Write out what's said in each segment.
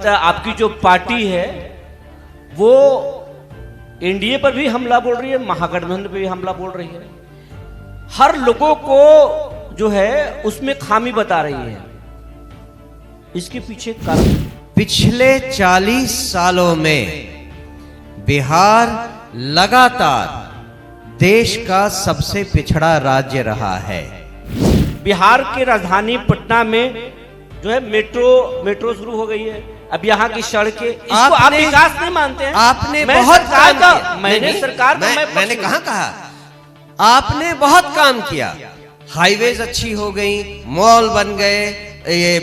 आपकी जो पार्टी है वो एनडीए पर भी हमला बोल रही है, महागठबंधन पर भी हमला बोल रही है, हर लोगों को जो है उसमें खामी बता रही है। इसके पीछे कारण पिछले 40 सालों में बिहार लगातार देश का सबसे पिछड़ा राज्य रहा है। बिहार के राजधानी पटना में जो है मेट्रो शुरू हो गई है। अब यहाँ की सड़कें, इसको आप विकास नहीं मानते हैं? आपने बहुत काम किया। मैंने सरकार का मैंने कहा आपने बहुत काम किया। हाईवेज अच्छी हो गई, मॉल बन गए, ये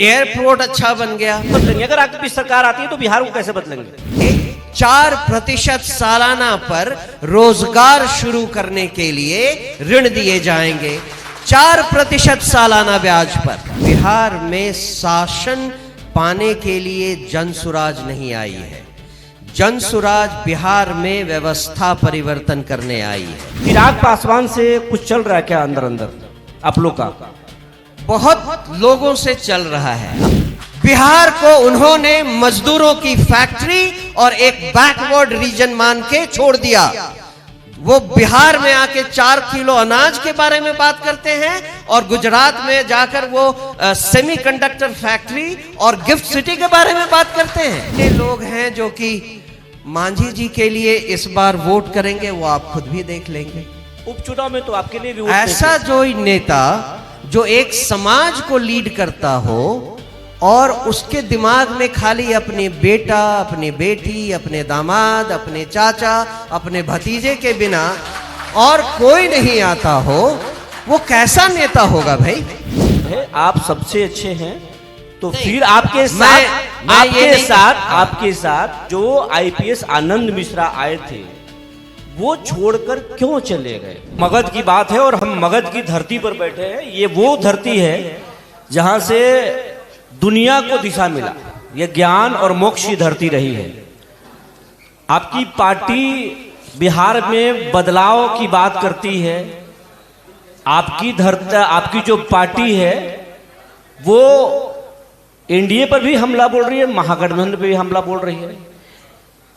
एयरपोर्ट अच्छा बन गया। बदलेंगे, अगर आपकी सरकार आती है तो बिहार को कैसे बदलेंगे? 4% सालाना पर रोजगार शुरू करने के लिए ऋण दिए जाएंगे, 4% सालाना ब्याज पर। बिहार में शासन पाने के लिए जनसुराज नहीं आई है, जनसुराज बिहार में व्यवस्था परिवर्तन करने आई है। चिराग पासवान से कुछ चल रहा है क्या अंदर अंदर आप लोग का? बहुत लोगों से चल रहा है। बिहार को उन्होंने मजदूरों की फैक्ट्री और एक बैकवर्ड रीजन मान के छोड़ दिया। वो बिहार में आके 4 किलो अनाज के बारे में बात करते हैं और गुजरात में जाकर वो सेमीकंडक्टर फैक्ट्री और गिफ्ट सिटी के बारे में बात करते हैं। ये लोग हैं जो कि मांझी जी के लिए इस बार वोट करेंगे, वो आप खुद भी देख लेंगे। उपचुनाव में तो आपके लिए भी ऐसा जो नेता जो एक समाज को लीड करता हो और उसके दिमाग में खाली अपने बेटा, अपनी बेटी, अपने दामाद, अपने चाचा, अपने भतीजे के बिना और कोई नहीं आता हो, वो कैसा नेता होगा भाई? आप सबसे अच्छे हैं तो फिर आपके साथ जो आईपीएस आनंद मिश्रा आए थे वो छोड़कर क्यों चले गए? मगध की बात है और हम मगध की धरती पर बैठे हैं। ये वो धरती है जहां से दुनिया को दिशा मिला। ये ज्ञान और मोक्ष की धरती रही है। आपकी पार्टी बिहार में बदलाव की बात करती है। आपकी जो पार्टी है वो एनडीए पर भी हमला बोल रही है, महागठबंधन पर भी हमला बोल रही है,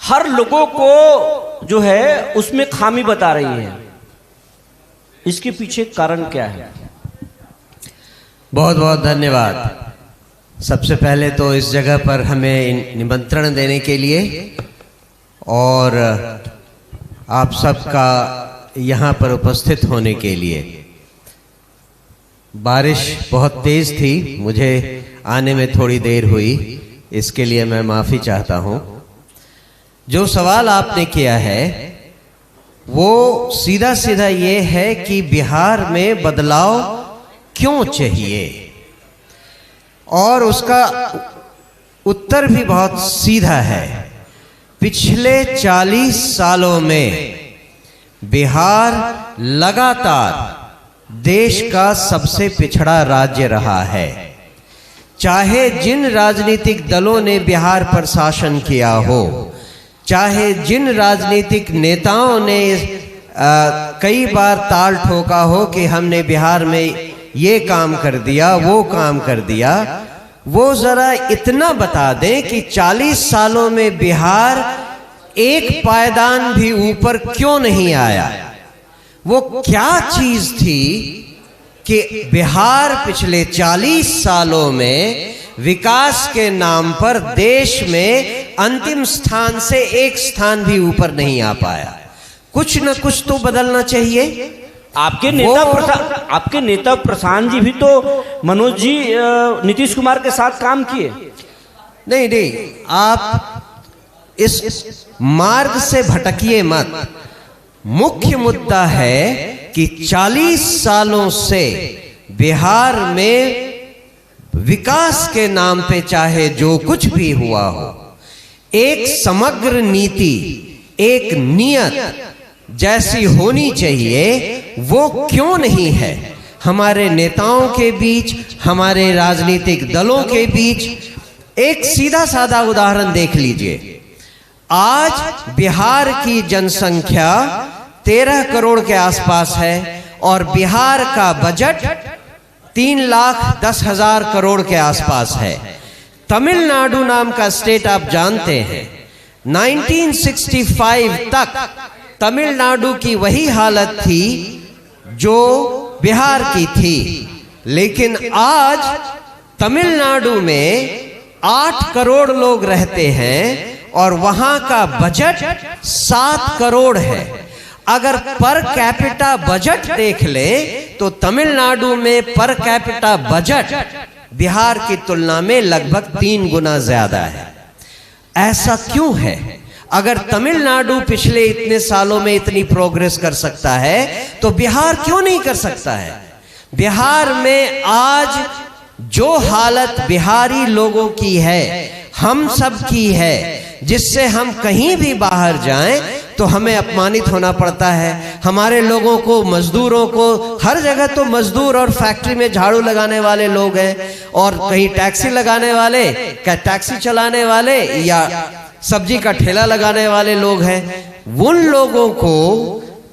हर लोगों को जो है उसमें खामी बता रही है। इसके पीछे कारण क्या है? बहुत बहुत धन्यवाद। सबसे पहले तो इस जगह पर हमें निमंत्रण देने के लिए और आप सबका यहाँ पर उपस्थित होने के लिए। बारिश बहुत तेज थी, मुझे आने में थोड़ी देर हुई, इसके लिए मैं माफ़ी चाहता हूँ। जो सवाल आपने किया है वो सीधा सीधा ये है कि बिहार में बदलाव क्यों चाहिए, और उसका उत्तर भी बहुत सीधा है। पिछले 40 सालों में बिहार लगातार देश का सबसे पिछड़ा राज्य रहा है। चाहे जिन राजनीतिक दलों ने बिहार पर शासन किया हो, चाहे जिन राजनीतिक नेताओं ने कई बार ताल ठोका हो कि हमने बिहार में ये काम कर दिया, वो काम कर दिया, वो जरा इतना बता दें कि 40 सालों में बिहार एक पायदान भी ऊपर क्यों नहीं आया? वो क्या चीज थी कि बिहार पिछले 40 सालों में विकास के नाम पर देश में अंतिम स्थान से एक स्थान भी ऊपर नहीं आ पाया? कुछ न कुछ तो बदलना चाहिए। आपके नेता प्रशांत जी भी तो मनोज जी नीतीश कुमार के साथ काम किए। नहीं, आप इस मार्ग से भटकिए मत। मुख्य मुद्दा है कि 40 सालों से बिहार में विकास के नाम पे चाहे जो कुछ भी हुआ हो, एक समग्र नीति, एक नियत जैसी होनी चाहिए, वो क्यों नहीं है? हमारे नेताओं के बीच, हमारे राजनीतिक दलों के बीच एक सीधा साधा उदाहरण देख लीजिए। आज बिहार की जनसंख्या 13 करोड़ के आसपास है और बिहार का बजट 3,10,000 करोड़ के आसपास है। तमिलनाडु नाम का स्टेट आप जानते हैं, 1965 तक तमिलनाडु की वही हालत थी जो बिहार की थी। लेकिन आज तमिलनाडु में 8 करोड़ लोग रहते हैं और वहां का बजट 7 करोड़ है। अगर पर कैपिटा बजट देख ले तो तमिलनाडु में पर कैपिटा बजट बिहार की तुलना में लगभग 3 गुना ज्यादा है। ऐसा क्यों है? अगर तमिलनाडु पिछले इतने सालों में इतनी प्रोग्रेस कर सकता है तो बिहार क्यों नहीं कर सकता है? बिहार में आज जो हालत बिहारी लोगों की है, हम सब की है, जिससे हम कहीं भी बाहर जाएं तो हमें अपमानित होना पड़ता है। हमारे लोगों को, मजदूरों को, हर जगह तो मजदूर और फैक्ट्री में झाड़ू लगाने वाले लोग हैं, और कहीं टैक्सी लगाने वाले, टैक्सी चलाने वाले या सब्जी का ठेला लगाने वाले लोग हैं। उन लोगों को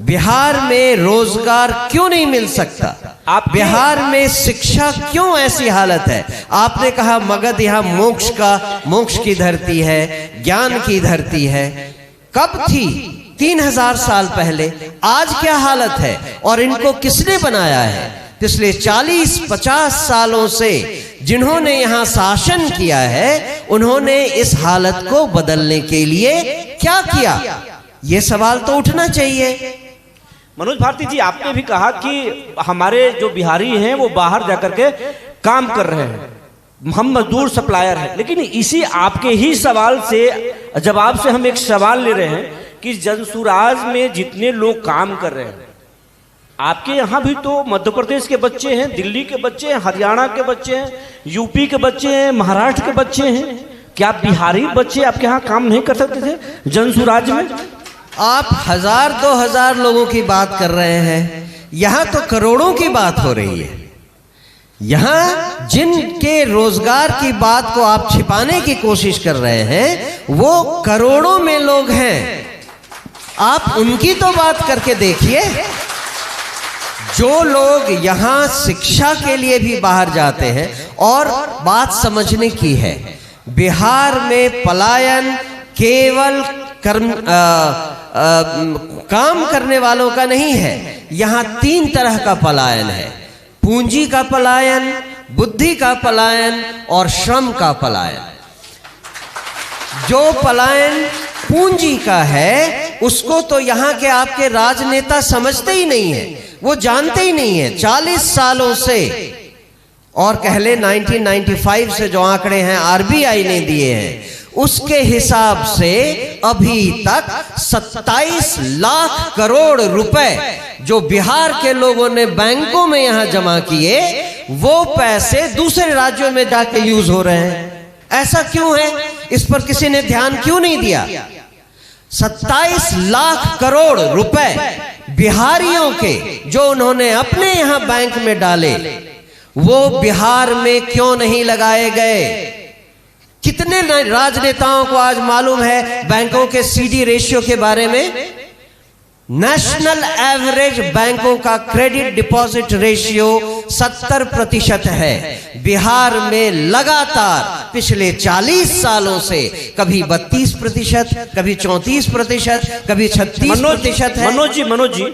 बिहार में रोजगार क्यों नहीं मिल सकता? आप बिहार में शिक्षा क्यों ऐसी हालत है? आपने कहा मगध यहाँ मोक्ष की धरती है, ज्ञान की धरती है। कब थी? 3000 साल पहले। आज क्या हालत है और इनको किसने बनाया है? पिछले 40-50 सालों से जिन्होंने यहाँ शासन किया है, उन्होंने इस हालत को बदलने के लिए क्या किया? ये सवाल तो उठना चाहिए। मनोज भारती जी, आपने भी कहा कि हमारे जो बिहारी हैं वो बाहर जाकर के काम कर रहे हैं, हम मजदूर सप्लायर हैं। लेकिन इसी आपके ही सवाल से, जवाब से हम एक सवाल ले रहे हैं कि जनसुराज में जितने लोग काम कर रहे हैं, आपके यहाँ भी तो मध्य प्रदेश के बच्चे हैं, दिल्ली के बच्चे हैं, हरियाणा के बच्चे हैं, यूपी के बच्चे हैं, महाराष्ट्र के बच्चे हैं। क्या बिहारी बच्चे आपके यहाँ काम नहीं कर सकते थे जनसुराज में? आप 1000-2000 लोगों की बात कर रहे हैं, यहां तो करोड़ों की बात हो रही है। यहां जिनके रोजगार की बात को आप छिपाने की कोशिश कर रहे हैं वो करोड़ों में लोग हैं। आप उनकी तो बात करके देखिए। जो लोग यहां शिक्षा के लिए भी बाहर जाते हैं, और बात समझने की है, बिहार में पलायन केवल काम करने वालों का नहीं है। यहां 3 तरह का पलायन है: पूंजी का पलायन, बुद्धि का पलायन और श्रम का पलायन। जो पलायन पूंजी का है उसको तो यहाँ के आपके राजनेता समझते ही नहीं है, वो जानते ही नहीं है। 40 सालों से, और कह ले 1995 से जो आंकड़े हैं आरबीआई ने दिए हैं, उसके हिसाब से अभी तक 27 लाख करोड़ रुपए जो बिहार के लोगों ने बैंकों में यहां जमा किए, वो पैसे दूसरे राज्यों में जाके यूज हो रहे हैं। ऐसा क्यों है? इस पर किसी ने ध्यान क्यों नहीं दिया? 27 लाख करोड़ रुपए बिहारियों के जो उन्होंने अपने यहां बैंक में डाले, वो बिहार में क्यों नहीं लगाए गए? कितने राजनेताओं को आज मालूम है बैंकों के सीडी रेशियो के बारे में? नेशनल एवरेज बैंकों का क्रेडिट डिपॉजिट रेशियो 70% है। बिहार में लगातार पिछले 40 सालों से कभी 32%, कभी 34%, कभी 36% है। मनोज जी,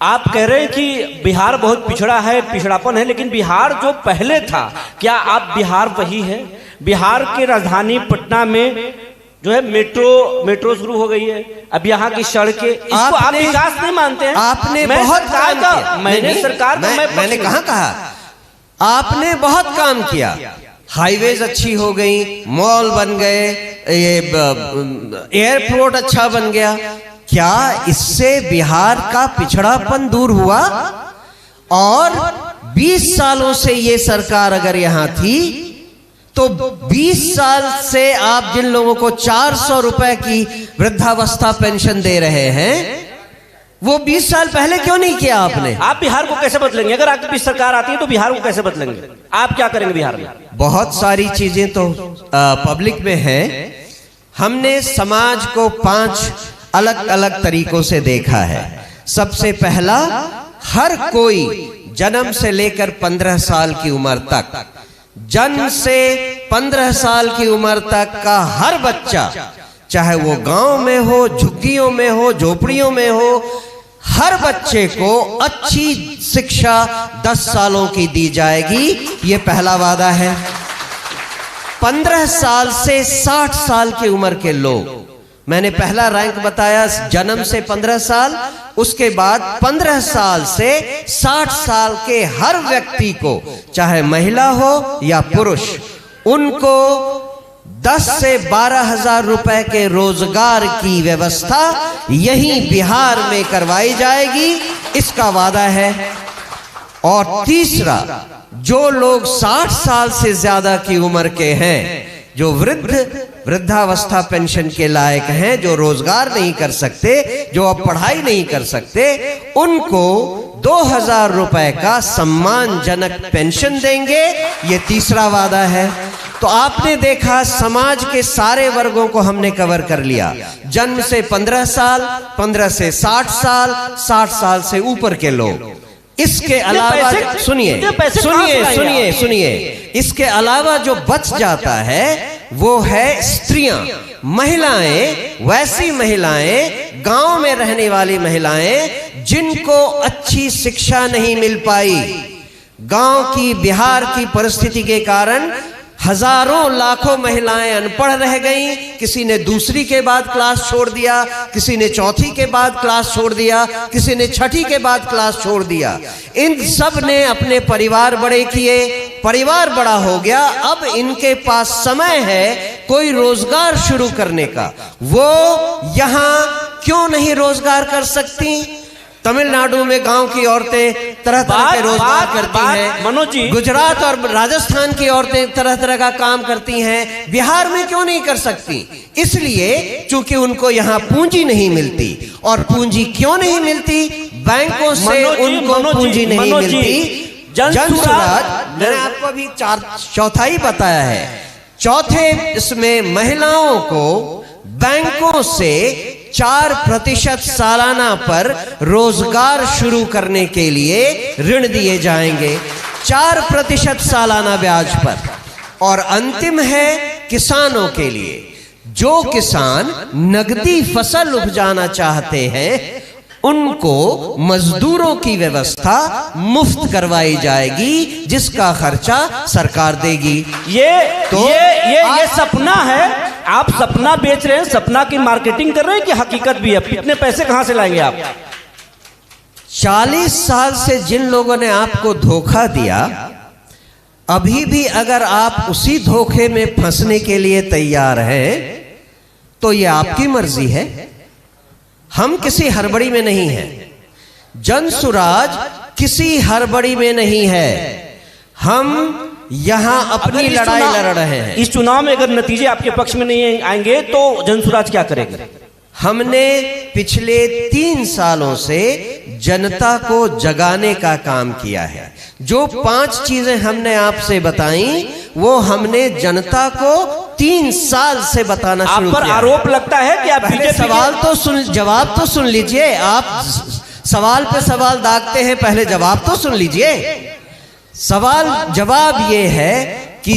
आप कह रहे हैं कि बिहार बहुत पिछड़ा है, पिछड़ापन है, लेकिन बिहार जो पहले था, क्या आप बिहार वही है? बिहार के राजधानी पटना में जो है मेट्रो शुरू हो गई है। अब यहाँ की सड़कें, इसको आप विकास नहीं मानते हैं? आपने बहुत काम किया। मैंने कहा आपने बहुत काम किया। हाईवेज अच्छी हो गई, मॉल बन गए, ये एयरपोर्ट अच्छा बन गया। क्या इससे बिहार का पिछड़ापन दूर हुआ? और 20 सालों से ये सरकार अगर यहां थी तो 20 साल से आप जिन लोगों को 400 रुपए की वृद्धावस्था पेंशन दे रहे हैं, वो 20 साल पहले क्यों नहीं किया आपने? आप बिहार को कैसे बदलेंगे? अगर आपकी सरकार आती है तो बिहार को कैसे बदलेंगे? आप क्या करेंगे बिहार में? बहुत सारी चीजें तो पब्लिक में है। हमने समाज को 5 अलग अलग तरीकों से देखा है। सबसे पहला, हर कोई जन्म से लेकर 15 साल की उम्र तक जन्म से 15 साल की उम्र तक का हर बच्चा, चाहे वो गांव में हो, झुग्गियों में हो, झोपड़ियों में हो, हर बच्चे को अच्छी शिक्षा 10 सालों की दी जाएगी। ये पहला वादा है। 15 साल से 60 साल की उम्र के लोग, मैंने पहला रैंक बताया जन्म से 15 साल, उसके बाद 15 साल से 60 साल के हर व्यक्ति को, चाहे महिला हो या पुरुष, उनको 10 से 12,000 रुपए के रोजगार की व्यवस्था यही बिहार में करवाई जाएगी, इसका वादा है। और तीसरा, जो लोग 60 साल से ज्यादा की उम्र के हैं, जो वृद्धावस्था पेंशन के लायक हैं, जो रोजगार नहीं कर सकते, जो अब पढ़ाई नहीं कर सकते, उनको 2,000 रुपए का सम्मानजनक पेंशन देंगे। ये तीसरा वादा है। तो आपने देखा समाज के सारे वर्गों को हमने कवर कर लिया। जन्म से 15 साल, 15 से 60 साल, 60 साल से ऊपर के लोग। इसके अलावा सुनिए, इसके अलावा जो बच जाता है वो है स्त्रियां, महिलाएं, वैसी महिलाएं, गांव में रहने वाली महिलाएं जिनको अच्छी शिक्षा नहीं मिल पाई। गांव की, बिहार की परिस्थिति के कारण हजारों लाखों महिलाएं अनपढ़ रह गईं। किसी ने दूसरी के बाद क्लास छोड़ दिया, किसी ने चौथी के बाद क्लास छोड़ दिया, किसी ने छठी के बाद क्लास छोड़ दिया। इन सब ने अपने परिवार बड़े किए, परिवार बड़ा हो गया। अब इनके पास समय है कोई रोजगार शुरू करने का। वो यहां क्यों नहीं रोजगार कर सकती? तमिलनाडु में गांव की औरतें तरह तरह के रोजगार करती हैं। मनोज जी, गुजरात और राजस्थान की औरतें तरह तरह का काम करती हैं। बिहार में क्यों नहीं कर सकती? इसलिए चूंकि उनको यहाँ पूंजी नहीं मिलती। और पूंजी क्यों नहीं मिलती? बैंकों से उनको पूंजी नहीं मिलती। जनसुराज, मैंने आपको अभी चौथाई बताया है। चौथे इसमें महिलाओं को बैंकों से 4% सालाना पर रोजगार शुरू करने के लिए ऋण दिए जाएंगे, 4% सालाना ब्याज पर। और अंतिम है किसानों के लिए। जो किसान नगदी फसल उपजाना चाहते हैं, उनको मजदूरों की व्यवस्था मुफ्त करवाई जाएगी, जिसका खर्चा सरकार देगी। ये सपना है। आप सपना बेच रहे हैं, सपना की मार्केटिंग कर रहे हैं कि हकीकत भी है? इतने पैसे कहां से लाएंगे आप? 40 साल से जिन लोगों ने आपको धोखा दिया, अभी भी अगर आप उसी धोखे में फंसने के लिए तैयार हैं, तो ये आपकी मर्जी है। हम किसी हड़बड़ी में नहीं हैं। जनसुराज किसी हड़बड़ी में नहीं है। हम यहां अपनी लड़ाई लड़ रहे हैं। इस चुनाव में अगर नतीजे आपके पक्ष में नहीं आएंगे तो जनसुराज क्या करेगा? हमने पिछले 3 सालों से जनता को जगाने का काम किया है। जो 5 चीजें हमने आपसे बताई, वो हमने जनता को 3 साल से बताना शुरू किया। आप पर आरोप लगता है कि आप पहले जवाब तो सुन लीजिए। आप सवाल पे सवाल दागते हैं, पहले जवाब तो सुन लीजिए। जवाब ये है कि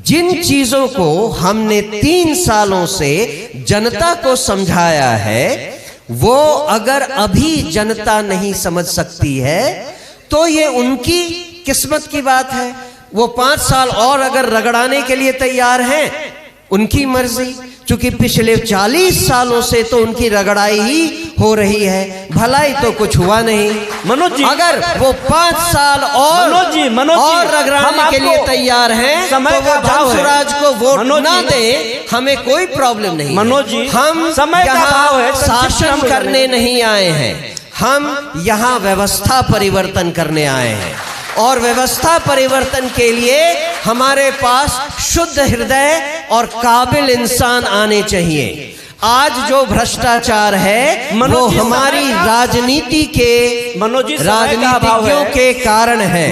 जिन चीजों को हमने 3 सालों से जनता को समझाया है, वो अगर अभी जनता नहीं समझ सकती है तो ये उनकी किस्मत की बात है। वो 5 साल और अगर रगड़ाने के लिए तैयार हैं, उनकी मर्जी। क्योंकि पिछले 40 सालों से तो उनकी रगड़ाई ही हो रही है, भलाई तो कुछ हुआ नहीं। मनोज जी, अगर वो 5 साल और रगड़ाने के लिए तैयार हैं, तो वो जनसुराज को वोट ना दे, हमें कोई प्रॉब्लम नहीं। मनोज जी, हम यहाँ शासन करने नहीं आए हैं, हम यहाँ व्यवस्था परिवर्तन करने आए हैं। और व्यवस्था परिवर्तन के लिए हमारे पास शुद्ध हृदय और काबिल इंसान आने चाहिए। आज जो भ्रष्टाचार है वो हमारी राजनीति के राजनीतिज्ञों के कारण है।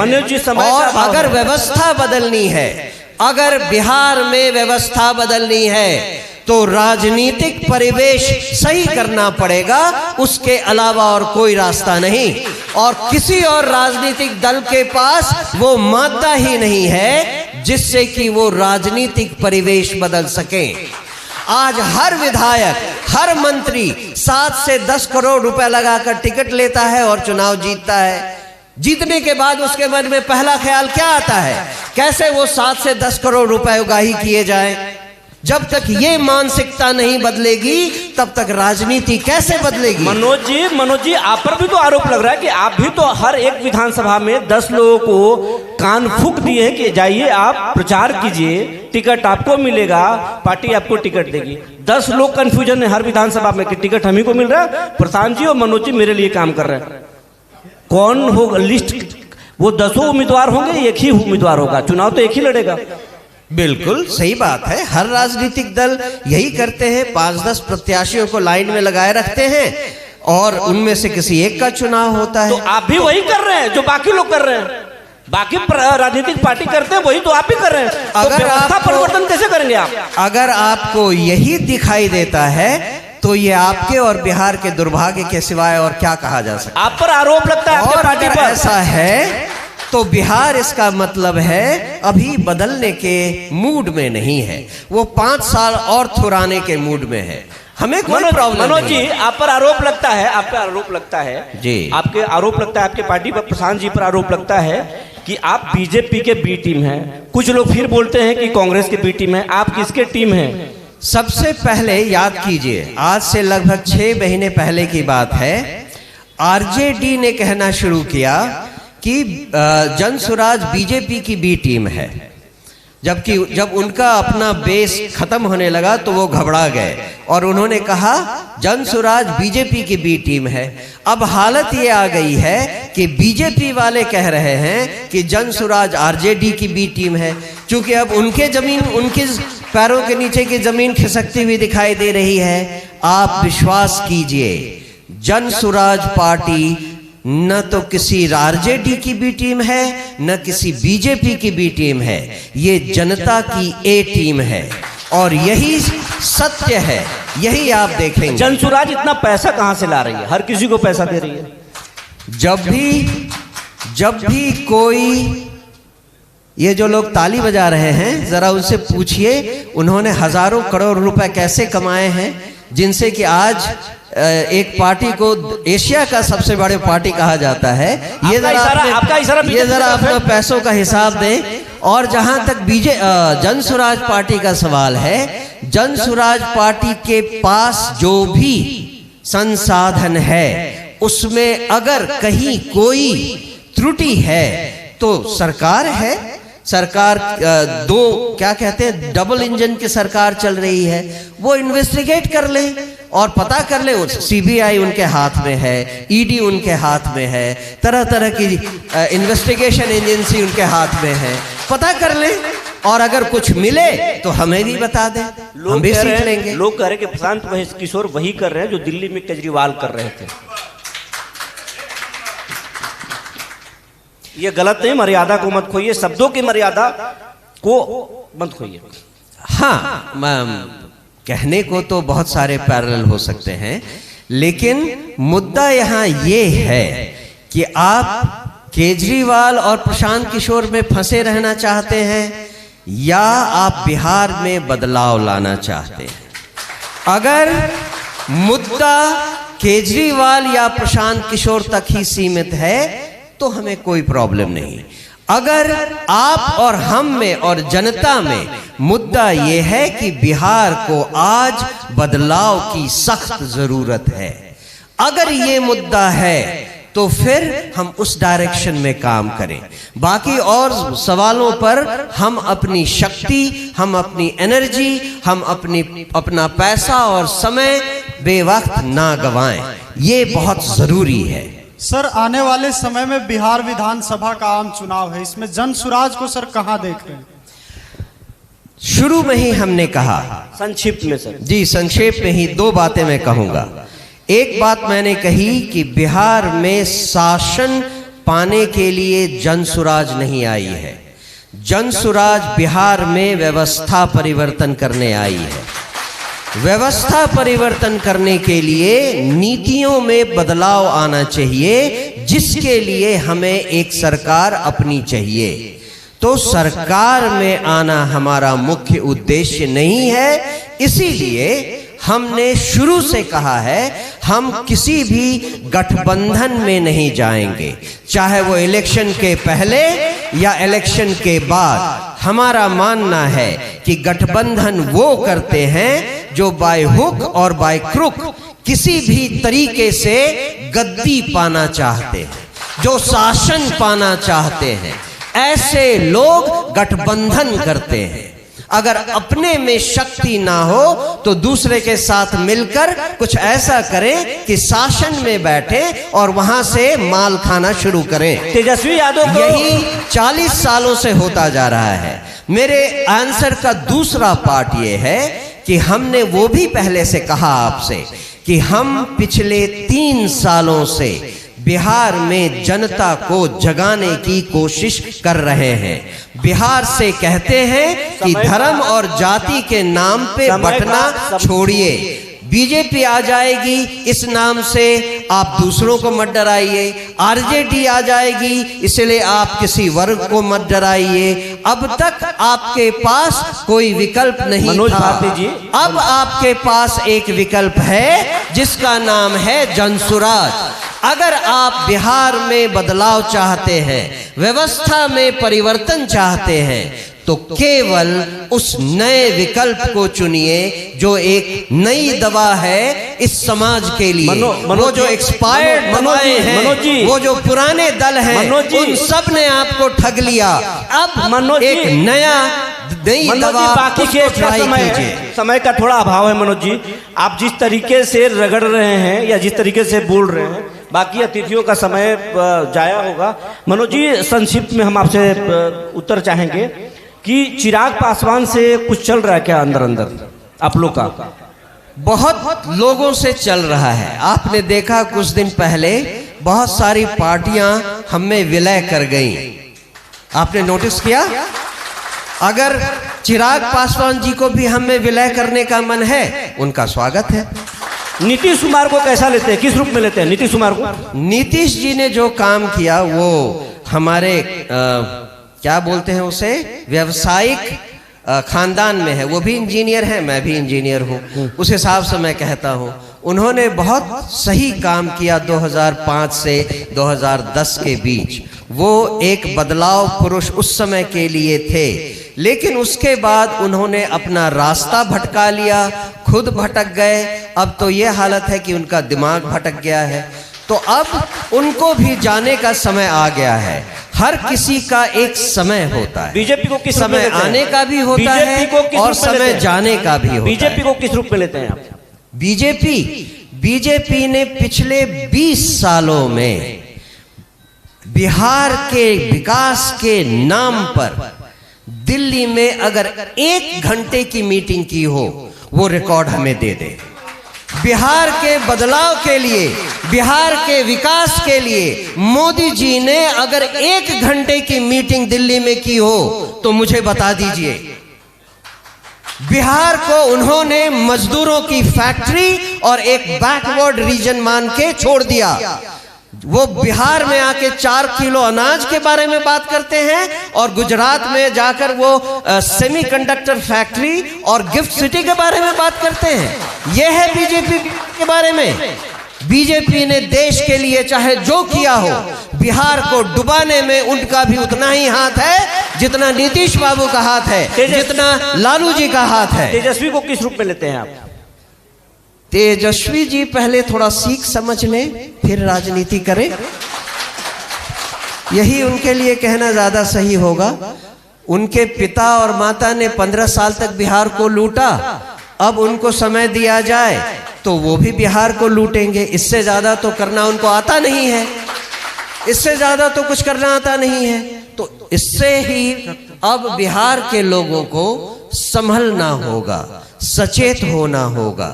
और अगर व्यवस्था बदलनी है, अगर बिहार में व्यवस्था बदलनी है, तो राजनीतिक परिवेश सही करना पड़ेगा। उसके अलावा और कोई रास्ता नहीं। और किसी और राजनीतिक दल के पास वो मादा ही नहीं है जिससे कि वो राजनीतिक परिवेश बदल सके। आज हर विधायक, हर मंत्री 7 से 10 करोड़ रुपए लगाकर टिकट लेता है और चुनाव जीतता है। जीतने के बाद उसके मन में पहला ख्याल क्या आता है? कैसे वो 7 से 10 करोड़ रुपए उगाही किए जाएं। जब तक ये मानसिकता नहीं बदलेगी तब तक राजनीति कैसे बदलेगी? मनोज जी आप पर भी तो आरोप लग रहा है कि आप भी तो हर एक विधानसभा में 10 लोगों को कान फूंक दिए हैं कि जाइए आप प्रचार कीजिए, टिकट आपको मिलेगा, पार्टी आपको टिकट देगी। 10 लोग कंफ्यूजन है हर विधानसभा में कि टिकट हम ही को मिल रहा है, प्रशांत जी और मनोज जी मेरे लिए काम कर रहे हैं। कौन होगा लिस्ट? वो 10 उम्मीदवार होंगे, एक ही उम्मीदवार होगा, चुनाव तो एक ही लड़ेगा। बिल्कुल सही बात है। हर राजनीतिक दल यही करते हैं, 5-10 प्रत्याशियों को लाइन में लगाए रखते हैं और उनमें से किसी एक का चुनाव होता है। तो आप भी वही कर रहे हैं जो बाकी लोग कर रहे हैं, बाकी राजनीतिक पार्टी करते हैं वही तो आप भी कर रहे हैं। अगर तो व्यवस्था परिवर्तन कैसे करेंगे आप? अगर आपको यही दिखाई देता है तो ये आपके और बिहार के दुर्भाग्य के सिवाय और क्या कहा जा सकता है? आप पर आरोप लगता है आपके और पार्टी अगर पर। ऐसा है तो बिहार, इसका मतलब है अभी बदलने के मूड में नहीं है, वो 5 साल और थुराने के मूड में है। हमें कोई प्रॉब्लम नहीं। मनोज जी आप पर आरोप लगता है, आप पे आरोप लगता है जी, आपके आरोप लगता है, आपके पार्टी पर, प्रशांत जी पर आरोप लगता है कि आप बीजेपी के बी टीम हैं। कुछ लोग फिर बोलते हैं कि कांग्रेस के बी टीम है। आप किसके टीम हैं? सबसे पहले याद कीजिए, आज से लगभग 6 महीने पहले की बात है, आरजेडी ने कहना शुरू किया कि जनसुराज बीजेपी की बी टीम है। जबकि जब उनका अपना बेस खत्म होने लगा तो वो घबरा गए और उन्होंने कहा जनसुराज बीजेपी की बी टीम है। अब हालत ये आ गई है कि बीजेपी वाले कह रहे हैं कि जनसुराज आरजेडी की बी टीम है। क्योंकि अब उनके पैरों के नीचे की जमीन खिसकती हुई दिखाई दे रही है। आप विश्वास कीजिए, जनसुराज पार्टी न तो किसी आरजेडी की बी टीम है, न किसी बीजेपी की बी टीम है, ये जनता की ए टीम है और यही सत्य है, यही आप देखेंगे। जनसुराज इतना पैसा कहां से ला रही है? हर किसी को पैसा दे रही है। जब भी कोई, ये जो लोग ताली बजा रहे हैं जरा उनसे पूछिए उन्होंने हजारों करोड़ रुपए कैसे कमाए हैं, जिनसे कि आज एक पार्टी को एशिया का सबसे बड़े पार्टी कहा जाता है। ये जरा अपने पैसों का हिसाब दें। और जहां तक जनसुराज पार्टी का सवाल है, जनसुराज पार्टी के पास जो भी संसाधन है उसमें अगर कहीं कोई त्रुटि है तो सरकार है। सरकार दो क्या कहते हैं, डबल इंजन की सरकार चल रही है। वो इन्वेस्टिगेट कर ले और पता कर ले। सीबीआई उनके हाथ में है, ईडी उनके हाथ में है, तरह तरह की इन्वेस्टिगेशन एजेंसी उनके हाथ में है। पता कर ले और अगर कुछ मिले तो हमें भी बता दें, हम भी सीख लेंगे। लोग कह रहे कि प्रशांत किशोर वही कर रहे हैं जो दिल्ली में केजरीवाल कर रहे थे। ये गलत नहीं, मर्यादा को मत खोइए, शब्दों की मर्यादा को मत खोइए। हाँ, कहने को तो बहुत सारे पैरेलल हो सकते हैं, लेकिन मुद्दा यहाँ ये है कि आप केजरीवाल और प्रशांत किशोर में फंसे रहना चाहते हैं या आप बिहार में बदलाव लाना चाहते हैं। अगर मुद्दा केजरीवाल या प्रशांत किशोर तक ही सीमित है तो हमें कोई प्रॉब्लम नहीं। अगर आप और हम में और जनता में मुद्दा यह है कि बिहार को आज बदलाव की सख्त जरूरत है, अगर ये मुद्दा है तो फिर हम उस डायरेक्शन में काम करें। बाकी और सवालों पर हम अपनी शक्ति, हम अपनी एनर्जी, हम अपना पैसा और समय बेवक्त ना गवाएं, ये बहुत जरूरी है। सर, आने वाले समय में बिहार विधानसभा का आम चुनाव है, इसमें जनसुराज को सर कहां देख रहे हैं? शुरू में ही हमने कहा, संक्षिप्त में सर जी संक्षेप में ही 2 बातें मैं कहूंगा। एक बात मैंने कही कि बिहार में शासन पाने के लिए जनसुराज नहीं आई है। जनसुराज बिहार में व्यवस्था परिवर्तन करने आई है। व्यवस्था परिवर्तन करने के लिए नीतियों में बदलाव आना चाहिए, जिसके लिए हमें एक सरकार अपनी चाहिए। तो सरकार में आना हमारा मुख्य उद्देश्य नहीं है। इसीलिए हमने शुरू से कहा है हम किसी भी गठबंधन में नहीं जाएंगे, चाहे वो इलेक्शन के पहले या इलेक्शन के बाद। हमारा मानना है कि गठबंधन वो करते हैं जो बाय हुक और बाय क्रुक किसी भी तरीके से गद्दी पाना चाहते हैं, जो शासन पाना चाहते हैं, ऐसे लोग गठबंधन करते हैं। अगर अपने में शक्ति ना हो तो दूसरे के साथ मिलकर कुछ ऐसा करें कि शासन में बैठे और वहां से माल खाना शुरू करें। तेजस्वी यादव यही 40 सालों से होता जा रहा है। मेरे आंसर का दूसरा पार्ट ये है कि हमने वो भी पहले से कहा आपसे कि हम पिछले 3 सालों से बिहार में जनता को जगाने की कोशिश कर रहे हैं। बिहार से कहते हैं कि धर्म और जाति के नाम पे बंटना छोड़िए, बीजेपी आ जाएगी इस नाम से आप दूसरों को मत डराइए, आरजेडी आ जाएगी इसलिए आप किसी वर्ग को मत डराइए। अब तक आपके पास कोई विकल्प नहीं मनोज था, भारती जी, अब आपके पास एक विकल्प है जिसका नाम है जनसुराज। अगर आप बिहार में बदलाव चाहते हैं, व्यवस्था में परिवर्तन चाहते हैं, तो केवल उस नए विकल्प को चुनिए जो एक नई दवा है इस समाज के लिए। वो जो एक्सपायर्ड दवाएं हैं, वो जो पुराने दल हैं, उन सब ने आपको ठग लिया। अब एक नया नई दवा बाकी के समय का थोड़ा अभाव है। मनोज जी, आप जिस तरीके से रगड़ रहे हैं या जिस तरीके से बोल रहे हैं, बाकी अतिथियों का समय जाया होगा। मनोज जी, संक्षिप्त में हम आपसे उत्तर चाहेंगे कि चिराग पासवान से कुछ चल रहा है क्या अंदर अंदर आप लोग का? बहुत लोगों से चल रहा है। आपने देखा कुछ दिन पहले बहुत सारी पार्टियां हमें विलय कर गईं। आपने नोटिस किया? अगर चिराग पासवान जी को भी हमें विलय करने का मन है, उनका स्वागत है। नीतीश कुमार को कैसा लेते हैं, किस रूप में लेते हैं नीतीश कुमार को? नीतीश जी ने जो काम किया वो हमारे क्या बोलते हैं उसे, व्यावसायिक खानदान में है। वो भी इंजीनियर है, मैं भी इंजीनियर हूँ, उस हिसाब से मैं कहता हूँ उन्होंने बहुत सही काम किया 2005 से 2010 के बीच। वो एक बदलाव पुरुष उस समय के लिए थे, लेकिन उसके बाद उन्होंने अपना रास्ता भटका लिया, खुद भटक गए। अब तो ये हालत है कि उनका दिमाग भटक गया है। तो अब उनको भी जाने का समय आ गया है। हर किसी का एक समय होता है। बीजेपी को किस समय आने का भी होता है और समय जाने का भी होता है। बीजेपी को किस रूप में लेते हैं आप? बीजेपी ने पिछले 20 सालों में बिहार के विकास के नाम पर दिल्ली में अगर 1 घंटे की मीटिंग की हो, वो रिकॉर्ड हमें दे दे। बिहार के बदलाव के लिए, बिहार के विकास के लिए मोदी जी ने अगर 1 घंटे की मीटिंग दिल्ली में की हो तो मुझे बता दीजिए। बिहार को उन्होंने मजदूरों की फैक्ट्री और एक बैकवर्ड रीजन मान के छोड़ दिया। वो बिहार में आके 4 किलो अनाज के बारे में बात करते हैं और गुजरात में जाकर वो सेमीकंडक्टर फैक्ट्री और गिफ्ट सिटी के बारे में बात करते हैं। यह है बीजेपी के बारे में। बीजेपी ने देश के लिए चाहे जो किया हो, बिहार को डुबाने में उनका भी उतना ही हाथ है जितना नीतीश बाबू का हाथ है, जितना लालू जी का हाथ है। तेजस्वी को किस रूप में लेते हैं आप? तेजस्वी जी पहले थोड़ा सीख समझ लें, फिर राजनीति करें, यही उनके लिए कहना ज्यादा सही होगा। उनके पिता और माता ने 15 साल तक बिहार को लूटा, अब उनको समय दिया जाए तो वो भी बिहार को लूटेंगे। इससे ज्यादा तो करना उनको आता नहीं है, इससे ज्यादा तो कुछ करना आता नहीं है। तो इससे ही अब बिहार के लोगों को संभलना होगा, सचेत होना होगा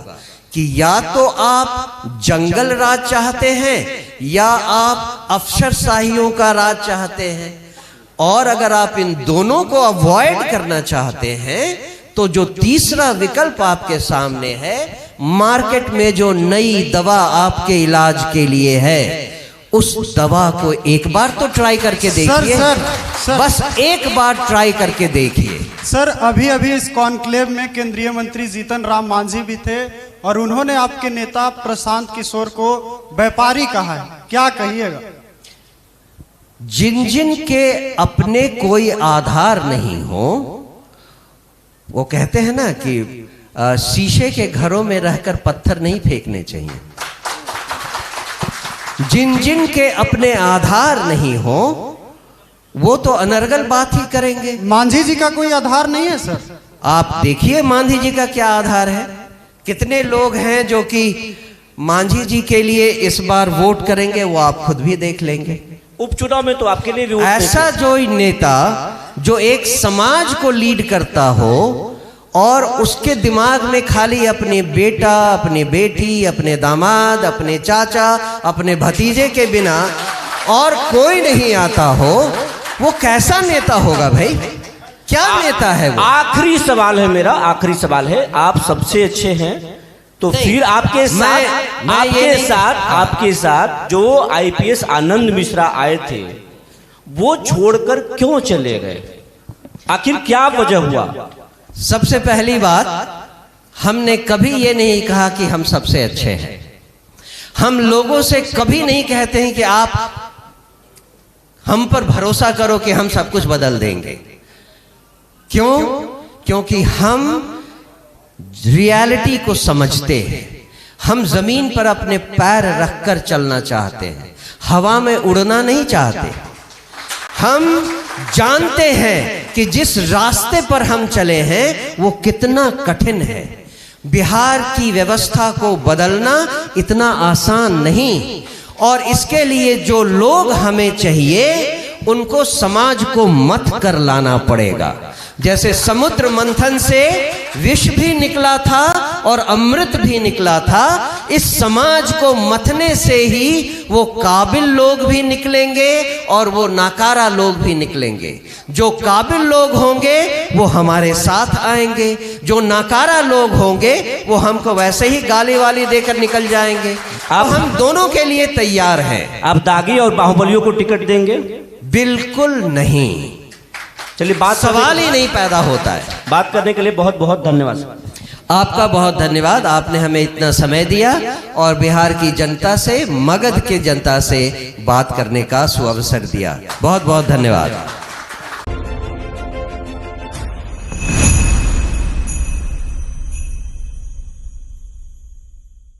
कि या तो आप जंगल राज चाहते हैं या आप अफसरशाहियों का राज चाहते हैं। और अगर आप इन दोनों को अवॉइड करना चाहते हैं तो जो तीसरा विकल्प आपके सामने है, मार्केट में जो नई दवा आपके इलाज के लिए है, उस दवा को एक बार तो ट्राई करके देखिए। सर। बस एक बार ट्राई करके देखिए। सर, अभी अभी इस कॉन्क्लेव में केंद्रीय मंत्री जीतन राम मांझी भी थे और उन्होंने आपके नेता प्रशांत किशोर को व्यापारी कहा है, क्या कहिएगा? जिन जिन के अपने कोई आधार नहीं हो, वो कहते हैं ना कि शीशे के घरों में रहकर पत्थर नहीं फेंकने चाहिए। जिन जिन के अपने आधार नहीं हो वो तो अनर्गल बात ही करेंगे। मांझी जी का कोई आधार नहीं है सर। आप देखिए मांझी जी का क्या आधार है। कितने लोग हैं जो कि मांझी जी के लिए इस बार वोट करेंगे, वो आप खुद भी देख लेंगे। उपचुनाव में तो आपके लिए भी वोट ऐसा जो नेता जो एक समाज को लीड करता हो और उसके दिमाग में खाली अपने बेटा, अपनी बेटी, अपने दामाद, अपने चाचा, अपने भतीजे के बिना और कोई नहीं आता हो, वो कैसा नेता होगा भाई? क्या नेता है वो? आखिरी सवाल है मेरा, आखिरी सवाल है। आप सबसे अच्छे हैं तो फिर आपके साथ जो आईपीएस आनंद मिश्रा आए थे वो छोड़कर क्यों चले गए? आखिर क्या वजह हुआ? सबसे पहली बात, हमने कभी ये नहीं कहा कि हम सबसे अच्छे हैं। हम लोगों से कभी नहीं कहते हैं कि आप हम पर भरोसा करो कि हम सब कुछ बदल देंगे। क्यों? क्योंकि हम रियलिटी को समझते हैं। हम जमीन पर अपने पैर रखकर चलना चाहते हैं, हवा में उड़ना नहीं चाहते। हम जानते हैं कि जिस रास्ते पर हम चले हैं वो कितना कठिन है। बिहार की व्यवस्था को बदलना इतना आसान नहीं, और इसके लिए जो लोग हमें चाहिए उनको समाज को मथ कर लाना पड़ेगा। जैसे समुद्र मंथन से विष भी निकला था और अमृत भी निकला था, इस समाज को मथने से ही वो काबिल लोग भी निकलेंगे और वो नाकारा लोग भी निकलेंगे। जो काबिल लोग होंगे वो हमारे साथ आएंगे, जो नाकारा लोग होंगे वो हमको वैसे ही गाली वाली देकर निकल जाएंगे। अब हम दोनों के लिए तैयार हैं। आप दागी और बाहुबलियों को टिकट देंगे? बिल्कुल नहीं। चलिए, बात सवाल ही नहीं पैदा होता है। बात करने के लिए बहुत बहुत धन्यवाद। आपका बहुत धन्यवाद। आपने हमें इतना समय दिया और बिहार की जनता से, मगध के जनता से बात करने का सुअवसर दिया। बहुत बहुत धन्यवाद।